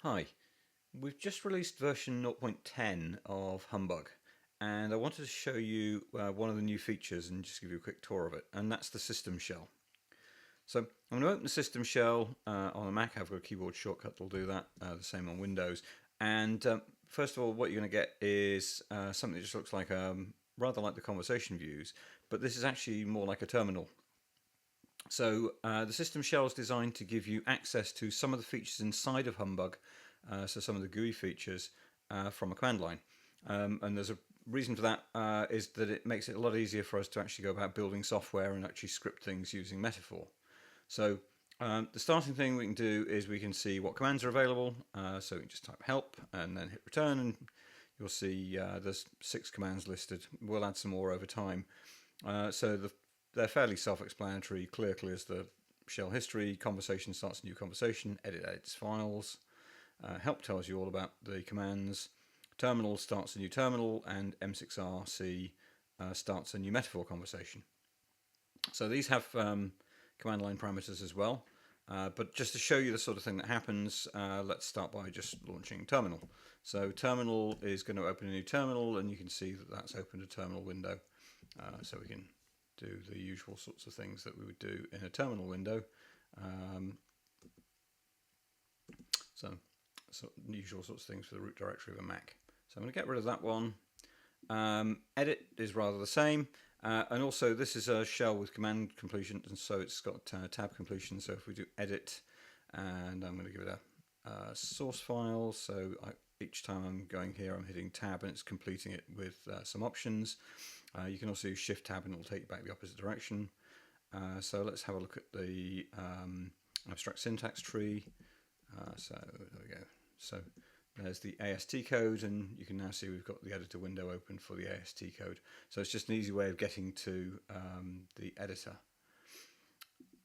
Hi, we've just released version 0.10 of Humbug, and I wanted to show you one of the new features and just give you a quick tour of it, and that's the system shell. So I'm going to open the system shell on a Mac. I've got a keyboard shortcut that'll do that, the same on Windows. And first of all, what you're going to get is something that just looks like rather like the conversation views, but this is actually more like a terminal. So the system shell is designed to give you access to some of the features inside of Humbug, so some of the GUI features from a command line. And there's a reason for that is that it makes it a lot easier for us to actually go about building software and actually script things using Metaphor. So the starting thing we can do is we can see what commands are available. So we can just type help and then hit return, and you'll see there's 6 commands listed. We'll add some more over time. They're fairly self-explanatory. Clear clears the shell history. Conversation starts a new conversation. Edit edits files. Help tells you all about the commands. Terminal starts a new terminal, and M6RC starts a new metaphor conversation. So these have command line parameters as well. But just to show you the sort of thing that happens, let's start by just launching terminal. So terminal is going to open a new terminal, and you can see that that's opened a terminal window. So we can do the usual sorts of things that we would do in a terminal window. So usual sorts of things for the root directory of a Mac. So I'm going to get rid of that one. Edit is rather the same. And also this is a shell with command completion, and so it's got tab completion. So if we do edit, and I'm going to give it a source file, so each time I'm going here I'm hitting tab and it's completing it with some options. You can also use shift tab and it will take you back the opposite direction. So let's have a look at the abstract syntax tree. So there we go. So there's the AST code, and you can now see we've got the editor window open for the AST code. So it's just an easy way of getting to the editor.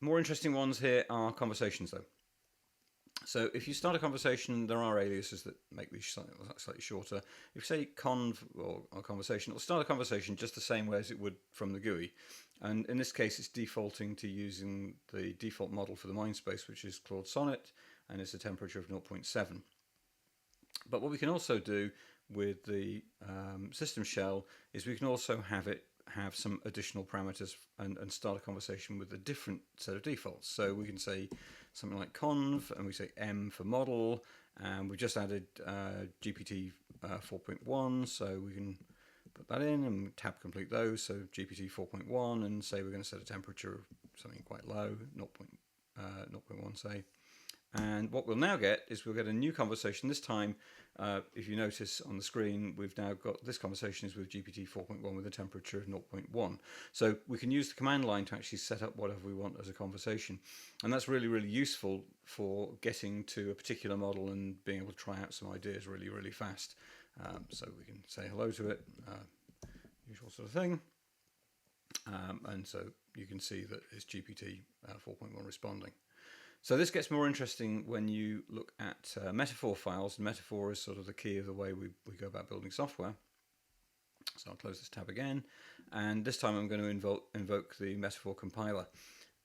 More interesting ones here are conversations though. So if you start a conversation, there are aliases that make these slightly shorter. If you say conv or conversation, it'll start a conversation just the same way as it would from the GUI. And in this case, it's defaulting to using the default model for the mindspace, which is Claude Sonnet, and it's a temperature of 0.7. But what we can also do with the system shell is we can also have some additional parameters and start a conversation with a different set of defaults. So we can say something like conv, and we say M for model, and we've just added GPT 4.1, so we can put that in and tab complete those. So GPT 4.1, and say we're going to set a temperature of something quite low, 0.1 say. And what we'll now get is we'll get a new conversation. This time, if you notice on the screen, we've now got this conversation is with GPT 4.1 with a temperature of 0.1. So we can use the command line to actually set up whatever we want as a conversation. And that's really, really useful for getting to a particular model and being able to try out some ideas really, really fast. So we can say hello to it, usual sort of thing. And so you can see that it's GPT 4.1 responding. So this gets more interesting when you look at metaphor files. Metaphor is sort of the key of the way we go about building software. So I'll close this tab again, and this time I'm going to invoke the metaphor compiler.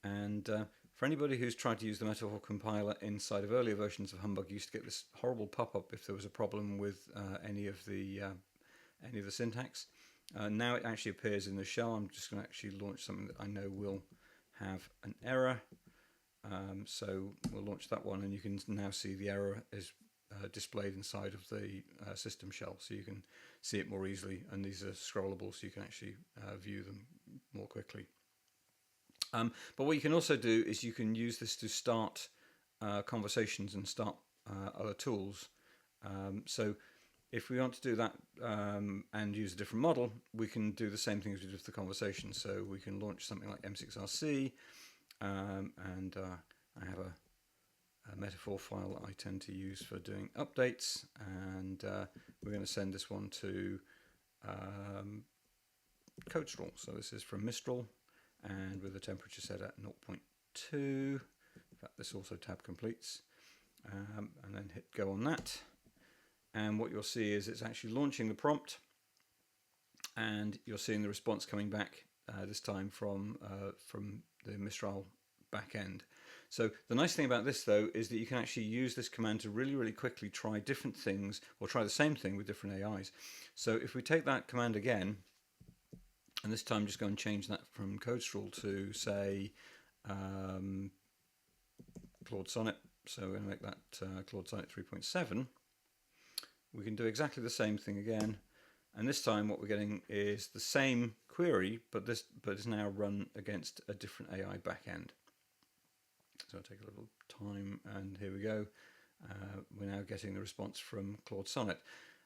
And for anybody who's tried to use the metaphor compiler inside of earlier versions of Humbug, you used to get this horrible pop-up if there was a problem with any of the syntax. Now it actually appears in the shell. I'm just going to actually launch something that I know will have an error. So we'll launch that one, and you can now see the error is displayed inside of the system shell, so you can see it more easily, and these are scrollable, so you can actually view them more quickly. But what you can also do is you can use this to start conversations and start other tools. So if we want to do that and use a different model, we can do the same thing as we did with the conversation. So we can launch something like M6RC, and I have a metaphor file that I tend to use for doing updates, and we're going to send this one to Codestrel. So this is from Mistral, and with the temperature set at 0.2. In fact, this also tab completes, and then hit go on that. And what you'll see is it's actually launching the prompt, and you're seeing the response coming back this time from the Mistral backend. So the nice thing about this though is that you can actually use this command to really quickly try different things, or try the same thing with different AIs. So if we take that command again, and this time just go and change that from CodeStrawl to say Claude Sonnet. So we're going to make that Claude Sonnet 3.7. We can do exactly the same thing again, and this time what we're getting is the same query, but it's now run against a different AI backend. So I'll take a little time, and here we go. We're now getting the response from Claude Sonnet.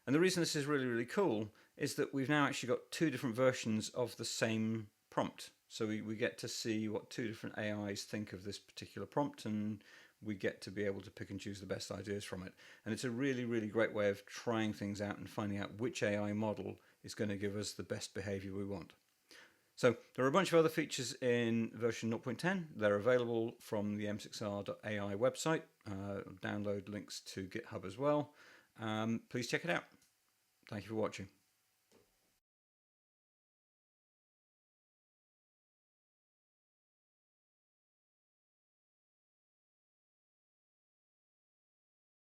And the reason this is really cool is that we've now actually got two different versions of the same prompt. So we get to see what two different AIs think of this particular prompt, and we get to be able to pick and choose the best ideas from it. And it's a really great way of trying things out and finding out which AI model is going to give us the best behavior we want. So there are a bunch of other features in version 0.10. They're available from the m6r.ai website. Download links to GitHub as well. Please check it out. Thank you for watching.